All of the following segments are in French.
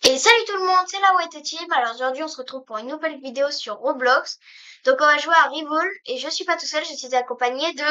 Et salut tout le monde, c'est la White Team. Alors aujourd'hui on se retrouve pour une nouvelle vidéo sur Roblox. Donc on va jouer à Revol et je suis pas tout seul, je suis accompagné de...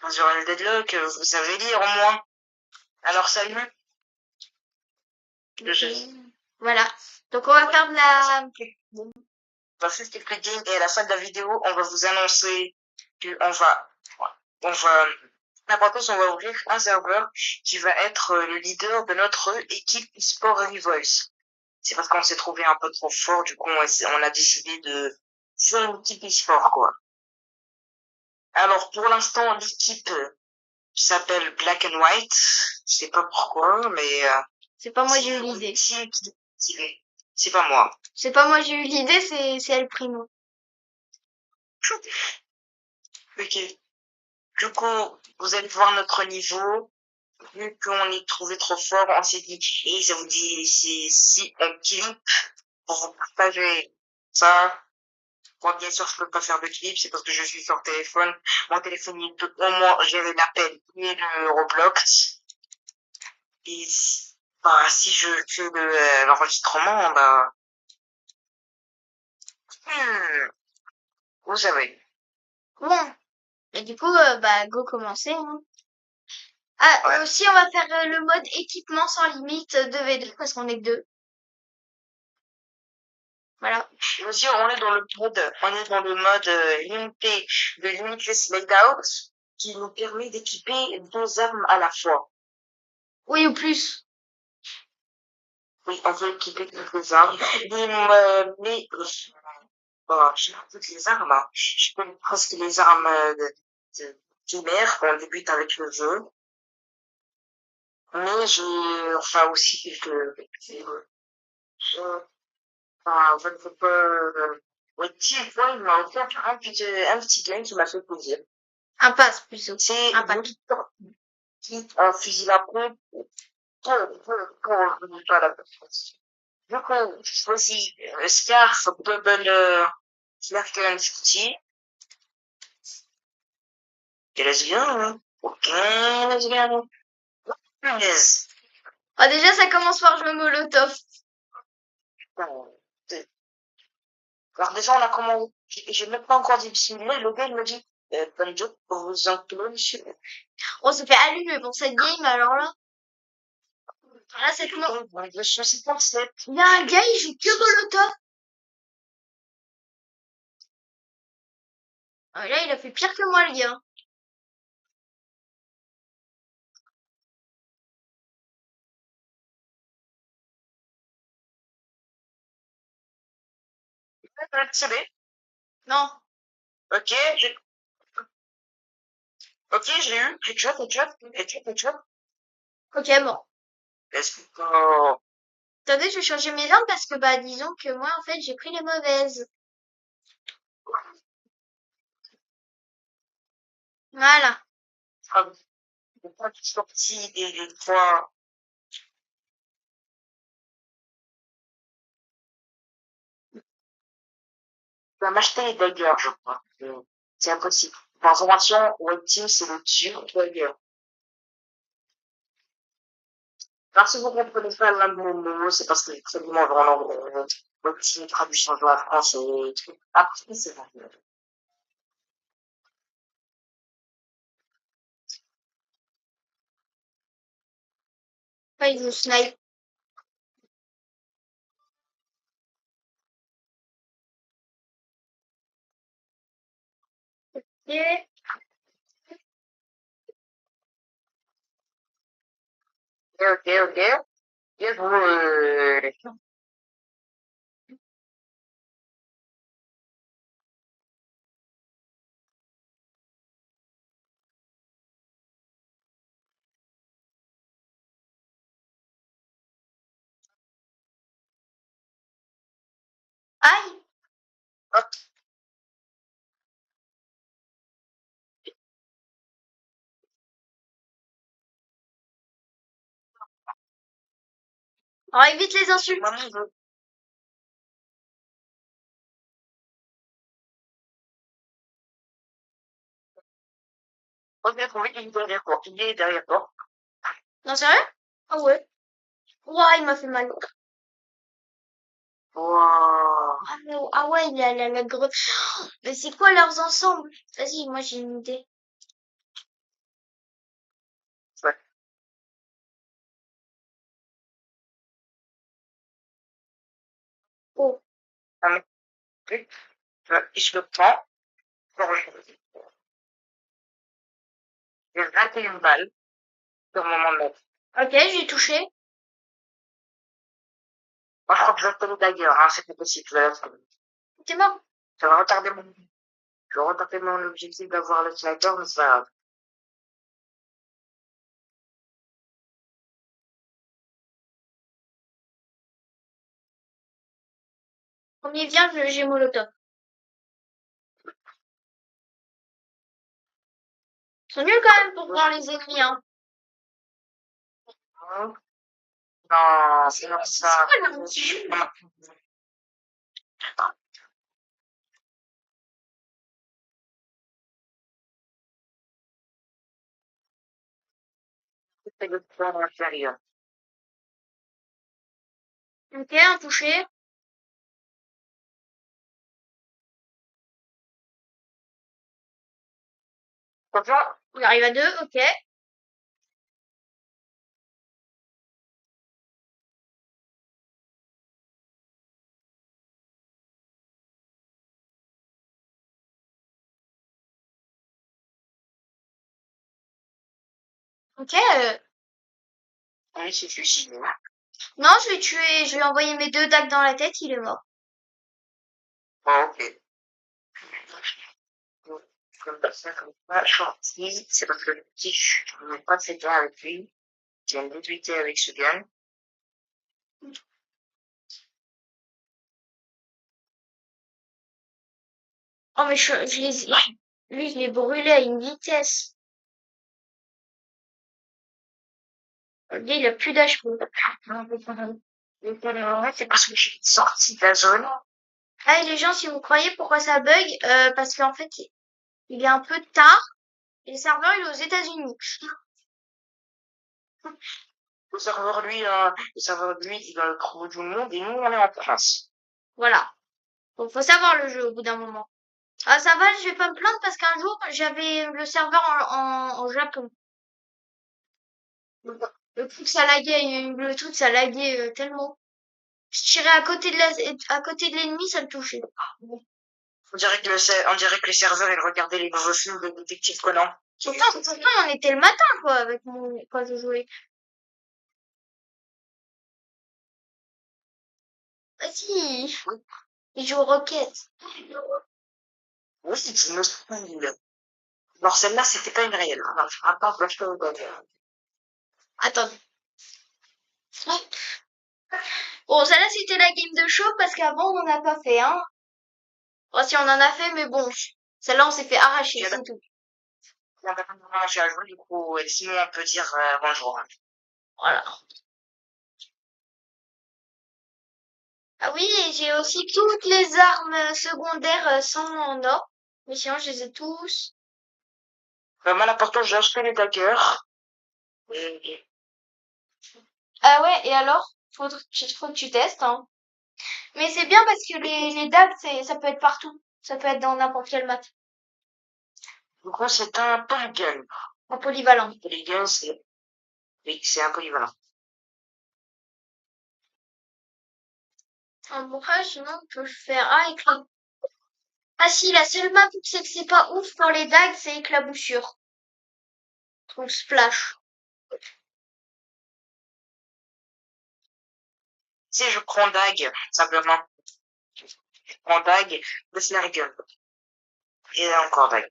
Bonjour le Deadlock, vous savez lire au moins. Alors salut. Voilà. Donc on va faire de la... On va faire quelques games et à la fin de la vidéo, on va vous annoncer que n'importe on va ouvrir un serveur qui va être le leader de notre équipe e-sport Revoice. C'est parce qu'on s'est trouvé un peu trop fort, du coup on a décidé de faire une équipe e-sport quoi. Alors pour l'instant l'équipe s'appelle Black and White, je sais pas pourquoi, mais C'est pas moi j'ai eu l'idée. C'est pas moi. C'est pas moi j'ai eu l'idée, c'est El Primo. Ok. Du coup, vous allez voir notre niveau. Vu qu'on est trouvé trop fort, on s'est dit, et ça vous dit, si on clip pour vous partager ça. Moi, bien sûr, je peux pas faire de clip, c'est parce que je suis sur téléphone. Mon téléphone, il peut au moins gérer l'appel et le Roblox. Et si je fais l'enregistrement, vous savez. Bon. Et du coup, go commencer. Hein. Ah, Ouais. aussi on va faire le mode équipement sans limite 2v2 parce qu'on est que deux. Voilà. Aussi, on est dans le mode limité, de limitless layout, qui nous permet d'équiper 2 armes à la fois. Oui, ou plus. Oui, on peut équiper quelques armes. Mais j'ai pas toutes les armes. Hein. Je connais presque les armes primaires quand on débute avec le jeu. Mais j'ai aussi votre il m'a offert un petit game qui m'a fait plaisir. Un pass plutôt. C'est Un pack. un fusil à pompe pour la performance. Du coup, je choisis Scarf Double Flare Gun 50. Et laisse bien, hein. Ok, laisse bien. Punaise. Ah, déjà, ça commence par jouer Molotov. Alors déjà, on a comment... J'ai même pas encore dit bismillah, le gars, il m'a dit, bonne job pour vous enculer, monsieur. On s'est fait allumer pour cette game, alors là. Là, c'est comment? Je suis pas cette. Il y a un gars, il joue que Molotov. Ah, là, il a fait pire que moi, le gars. C'est Non. Ok, j'ai eu. Headshot. Ok, bon. Est-ce que... Attendez, je vais changer mes armes parce que, disons que moi, en fait, j'ai pris les mauvaises. Voilà. Pourquoi tu sortis des 3... Tu vas m'acheter les daggers, je crois. C'est impossible. Pour information, One Team, c'est le dur dagger. Alors, si vous comprenez pas l'un de mes mots, c'est parce que j'ai très bien en anglais. One Team traduit en à France et tout. Après, c'est vrai. Ouais, il joue snipe. Ok. Ok. Et vous, Aïe. hop, Alors, évite les insultes. maman, je veux. Ok, trouvé, il est derrière toi. Il est derrière toi. Non, sérieux? Ah ouais. Ouah, il m'a fait mal. Wow. Ah ouais, il a la greffe. Mais c'est quoi leurs ensembles? Vas-y, moi j'ai une idée. Ouais. Oh, Un truc. Et je le prends. J'ai 21 balles sur mon manette. ok, j'ai touché. Moi, je crois que je vais appeler d'ailleurs, hein, c'est pas possible. T'es mort. Ça va retarder je vais retarder mon objectif d'avoir le sniper, mais c'est pas grave. Premier vient, j'ai molotov. Ils sont nuls quand même pour voir les ennemis, hein. Non, c'est comme C'est ça. quoi leur jeu? C'est le plan inférieur. Ok, un touché. Attention, On arrive à deux, ok. Ok. oui, c'est suicide. Non, je l'ai tué. Je lui ai envoyé mes deux dagues dans la tête, il est mort. Bon, ok. Comme ça, gentil, c'est parce que le petit, je ne veux pas de ces gars avec lui. J'ai une déduité avec ce gars. Oh, mais lui, je l'ai brûlé à une vitesse. Lui, il a plus d'HP. C'est parce que je suis sortie de la zone. Ah, et les gens, si vous croyez pourquoi ça bug, parce qu'en fait, il est un peu tard. Et le serveur, il est aux États-Unis. Le serveur, lui, il va trouver du monde et nous, on est en France. Voilà. Donc, faut savoir le jeu au bout d'un moment. Ah, ça va, je vais pas me plaindre parce qu'un jour, j'avais le serveur en Japon. Le truc, ça laguait, tellement. Je tirais à côté de l'ennemi, ça me touchait. On dirait que le serveur, il regardait les nouveaux films de détective Conan. Pourtant, on était le matin, quoi, quand je jouais. Vas-y, il joue aux roquettes. Oui, c'est une hostile. Alors, celle-là, c'était pas une réelle. Alors, attends, je peux vous dire. Attends. Bon, celle-là, c'était la game de show parce qu'avant, on n'en a pas fait, hein. Bon, si on en a fait, mais bon. Celle-là, on s'est fait arracher, c'est tout. Il y a pas à jouer, du coup, et sinon, on peut dire bonjour. Voilà. Ah oui, et j'ai aussi toutes les armes secondaires sans en or. Mais sinon, je les ai tous. Moi, l'important, j'ai acheté les daggers. Et Ah ouais, et alors? Faut que tu testes, hein. Mais c'est bien parce que les dagues, ça peut être partout. Ça peut être dans n'importe quelle map. du coup, c'est un polygon. En polyvalent. Polygon, c'est, oui, c'est un polyvalent. En vrai, sinon, on peut le faire. Ah, éclat. Ah si, la seule map où c'est que c'est pas ouf pour les dagues, c'est éclaboussure. Donc splash. Si je prends dague, simplement, je prends dague, laisse la gueule. Et encore dague.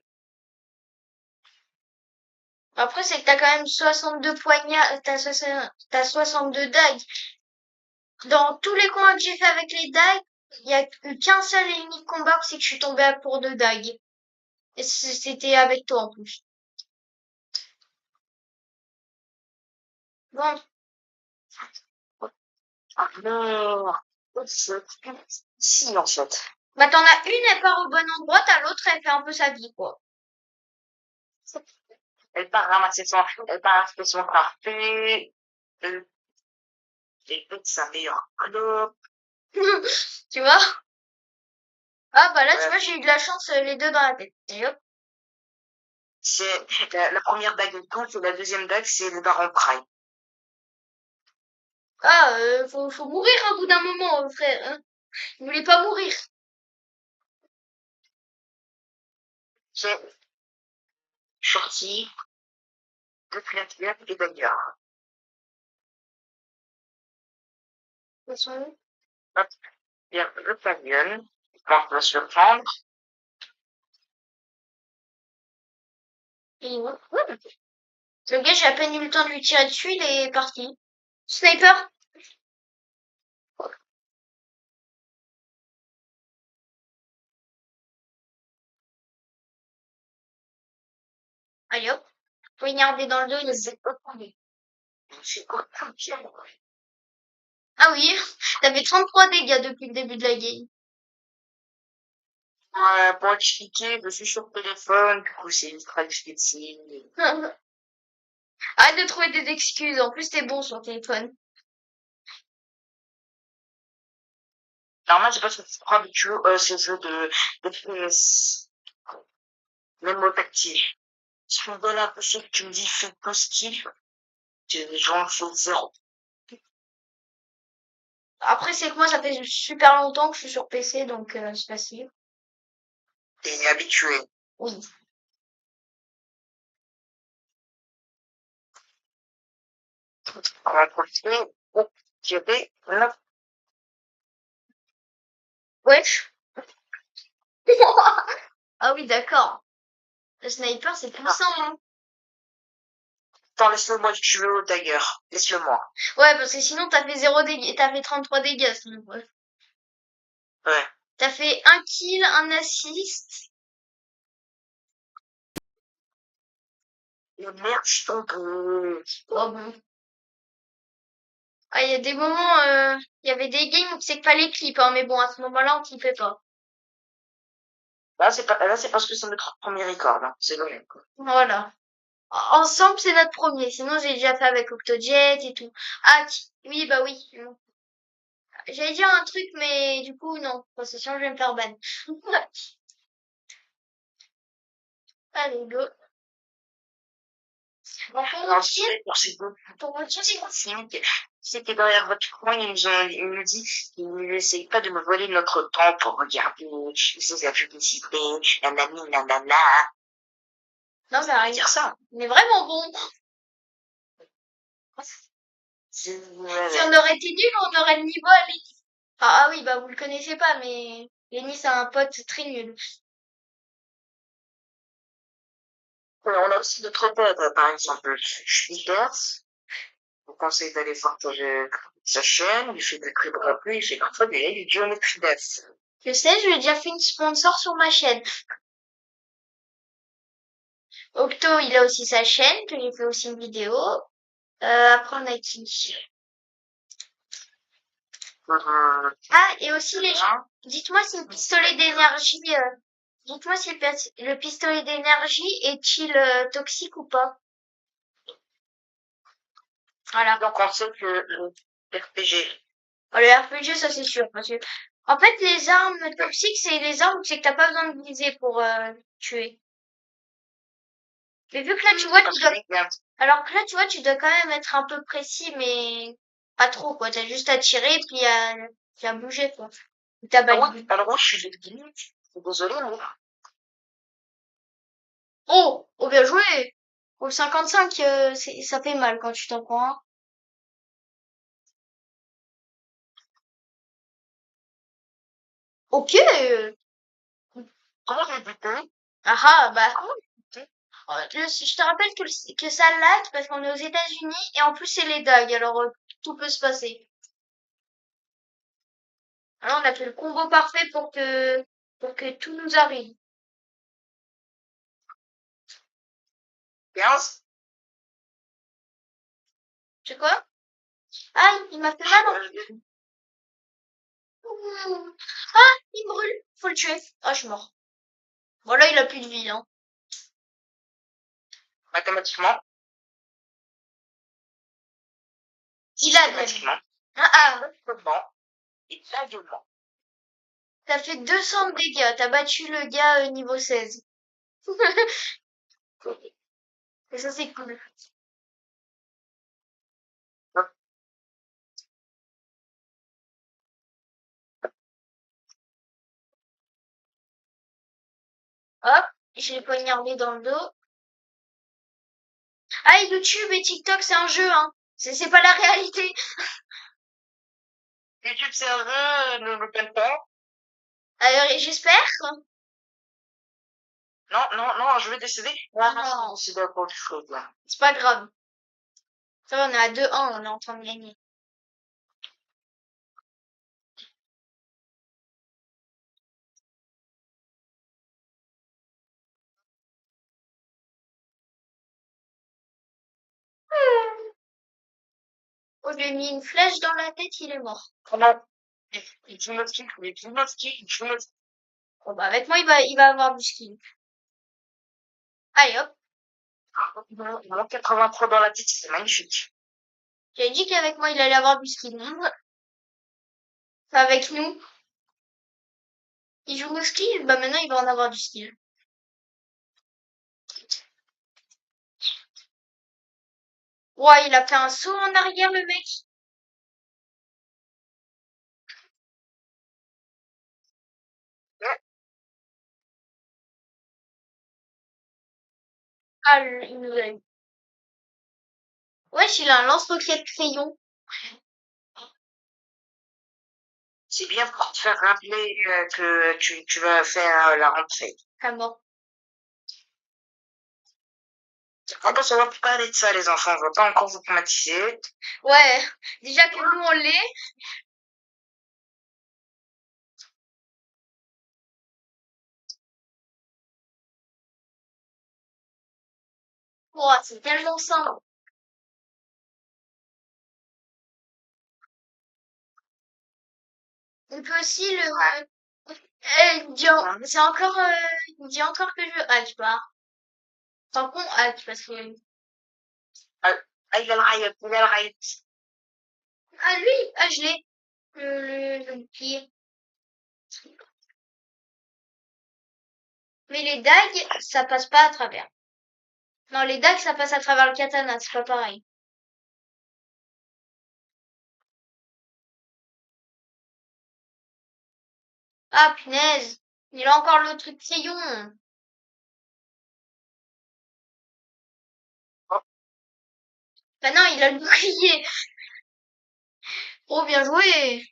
Après, c'est que t'as quand même 62 poignards, t'as 62 dagues. Dans tous les combats que j'ai fait avec les dagues, il y a eu qu'un seul et unique combat où c'est que je suis tombée à court de dagues. Et c'était avec toi en plus. Bon, Non, si, en fait. bah t'en as une, elle part au bon endroit, t'as l'autre, elle fait un peu sa vie, quoi. Elle part ramasser son parfait. Euh, Écoute, sa meilleure clope. Tu vois? Ah, bah là, tu Ouais. vois, j'ai eu de la chance, les deux dans la tête. Et hop. C'est la première dague de tout, et la deuxième dague, c'est le baron Prime. Ah, faut mourir au bout d'un moment, frère. Hein. Il voulait pas mourir. C'est sorti de créature et d'ailleurs. Ils sont où? Hop, bien, le pavillon. Quand on va se le prendre. Il est où? Ouais. Le gars, j'ai à peine eu le temps de lui tirer dessus, il est parti. Sniper? Allez hop. Poignardé dans le dos, il est... C'est pas tombé. C'est quoi comme pierre? Ah oui, t'avais 33 dégâts depuis le début de la game. Ouais, pour expliquer, je suis sur téléphone, du coup, c'est ultra difficile. Arrête de trouver des excuses. En plus, t'es bon sur téléphone. Normal, c'est parce que tu prends ce jeu de FPS. Même au tactile. Si on me donne un peu ce que tu me dis, fais positif, les gens font zéro. Après, c'est que moi, ça fait super longtemps que je suis sur PC, donc c'est facile. T'es habitué. Oui. On va profiter pour tirer là. Wesh. Ah oui, d'accord. Le sniper, c'est Ah, puissant, hein. attends, laisse-le-moi si tu veux, d'ailleurs. Laisse-le-moi. Ouais, parce que sinon, t'as fait 0 dégâts, t'as fait 33 dégâts, sinon, ouais. Ouais. T'as fait un kill, un assist. Mais merde, je tombe. Oh bon. Ah, il y a des moments, il y avait des games où c'est pas les clips, hein, mais bon, à ce moment-là, on clippait pas. Là, c'est parce que c'est notre premier record, hein. C'est le même, quoi. Voilà. Ensemble, c'est notre premier. Sinon, j'ai déjà fait avec Octojet et tout. Ah, oui, bah oui. J'allais dire un truc, mais du coup, non. Parce que sinon, je vais me faire ban. Allez, go. Bon, Alors, pour ces deux pour vous dire, c'était derrière votre coin, ils nous disent qu'ils n'essayent pas de me voler notre temps pour regarder ces publicités, nanani, nanana. non, mais rien. Dire ça. On est vraiment bon. C'est, Si on aurait été nul, on aurait le niveau à Lenny. Ah, ah oui, bah vous le connaissez pas, mais Lenny, c'est un pote très nul. on a aussi d'autres potes, par exemple, Schnitters. Je vous conseille d'aller voir sa chaîne, il fait des très bons contenus, il fait parfois des géométries d'F. Je sais, je lui ai déjà fait une sponsor sur ma chaîne. Octo, il a aussi sa chaîne, que j'ai fait aussi une vidéo. Après, on a qui? Ah, et aussi les gens. Dites-moi si le pistolet d'énergie, dites-moi si le pistolet d'énergie est-il toxique ou pas. Voilà. Donc, on sait que le RPG, Le RPG, ça c'est sûr, parce que en fait, les armes toxiques, c'est les armes où c'est que t'as pas besoin de viser pour tuer. Mais vu que là, tu vois, parce tu que, dois, alors que là, tu vois, tu dois quand même être un peu précis, mais pas trop, quoi. T'as juste à tirer, puis à bouger, quoi. T'as balayé. alors oui, je suis désolé, mais Oh, oh, bien joué! Au 55, ça fait mal quand tu t'en prends un. Ok! comment j'ai buté? Ah ah, bah, Comment j'ai buté? je te rappelle que ça lag parce qu'on est aux États-Unis et en plus c'est les dagues, alors tout peut se passer. Alors on a fait le combo parfait pour que tout nous arrive. 15? Tu sais quoi? Ah, il m'a fait mal. Euh, Ah, il brûle. Faut le tuer. Ah, je suis mort. Voilà, il a plus de vie, hein. Mathématiquement, Il a systématiquement, Ah, et aveuglement. t'as fait 200 de dégâts. T'as battu le gars niveau 16. Et ça, c'est cool. Hop, je l'ai poignardé dans le dos. Ah, YouTube et TikTok, c'est un jeu, hein. C'est pas la réalité. YouTube, c'est un jeu, ne le peine pas. Alors, j'espère. Non, je vais décider. Non. C'est d'accord, je suis là. C'est pas grave. Ça va, on est à 2-1, on est en train de gagner. Oh, je lui ai mis une flèche dans la tête, il est mort. Comment? Il joue notre skill, il joue notre skill, il joue notre Bon, bah, avec moi, il va avoir du skill. Allez, hop. Il manque 83 dans la tête, c'est magnifique. J'avais dit qu'avec moi, il allait avoir du skill. Enfin, avec nous. Il joue nos skills, bah maintenant, il va en avoir du skill. Ouais, il a fait un saut en arrière, le mec. Ah, il nous a eu. Wesh, il a un lance-roquette crayon. C'est bien pour te faire rappeler que tu vas faire la rentrée. Ah, mort. Encore, ça va pas parler de ça, les enfants. On va pas encore vous traumatiser. Ouais, déjà que nous, on l'est. Oh, c'est tellement simple. On peut aussi le... c'est encore... il dit encore que je hack, bah. Tant qu'on hack, parce que... Ah, il a le riot, il a le riot. Ah, lui, ah, je l'ai. Le pire. Mais les dagues, ça passe pas à travers. Non, les dagues, ça passe à travers le katana, c'est pas pareil. Ah, punaise. Il a encore le truc crayon. Oh, Bah non, il a le bouclier. Oh, bien joué.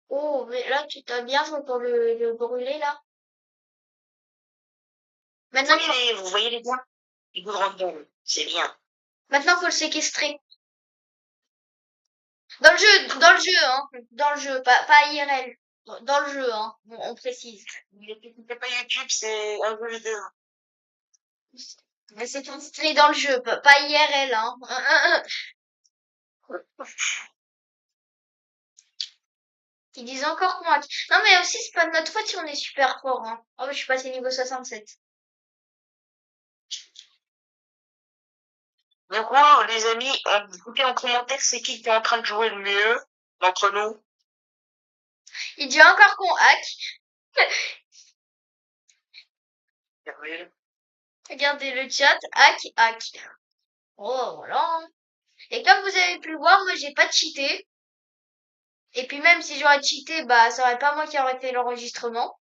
Oh, mais là, tu t'as bien fait pour le brûler, là. Maintenant, vous voyez les points? Il vous rend bon. C'est bien. maintenant, faut le séquestrer. Dans le jeu, hein. Dans le jeu, pas IRL. Dans le jeu, hein. On précise. C'est pas YouTube, c'est un jeu vidéo. Mais c'est séquestré dans le jeu, pas IRL, hein. Ils disent encore qu'on hack. Non, mais aussi, c'est pas de notre faute si on est super fort, hein. Oh, je suis passé niveau 67. Du coup, les amis, écoutez en commentaire c'est qui est en train de jouer le mieux d'entre nous. Il dit encore qu'on hack. Regardez le chat. Hack, hack. Oh, voilà. Et comme vous avez pu le voir, moi, j'ai pas cheaté. Et puis même si j'aurais cheaté, bah, ça aurait pas moi qui aurait fait l'enregistrement.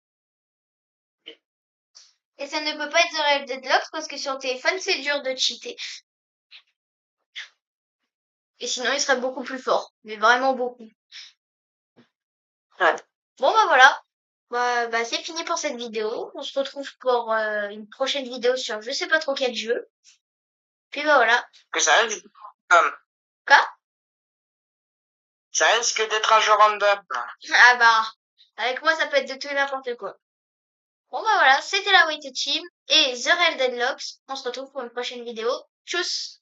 Et ça ne peut pas être The Real Deadlocks parce que sur téléphone, c'est dur de cheater. Et sinon, il serait beaucoup plus fort. Mais vraiment beaucoup. Ouais. Bon, bah voilà. Bah, c'est fini pour cette vidéo. On se retrouve pour une prochaine vidéo sur je sais pas trop quel jeu. Puis bah voilà. Que ça risque, Quoi? ça risque d'être un jeu random. Ah bah, avec moi, ça peut être de tout et n'importe quoi. Bon bah voilà, c'était la Waited Team et The Real Deadlocks. On se retrouve pour une prochaine vidéo. Tchuss!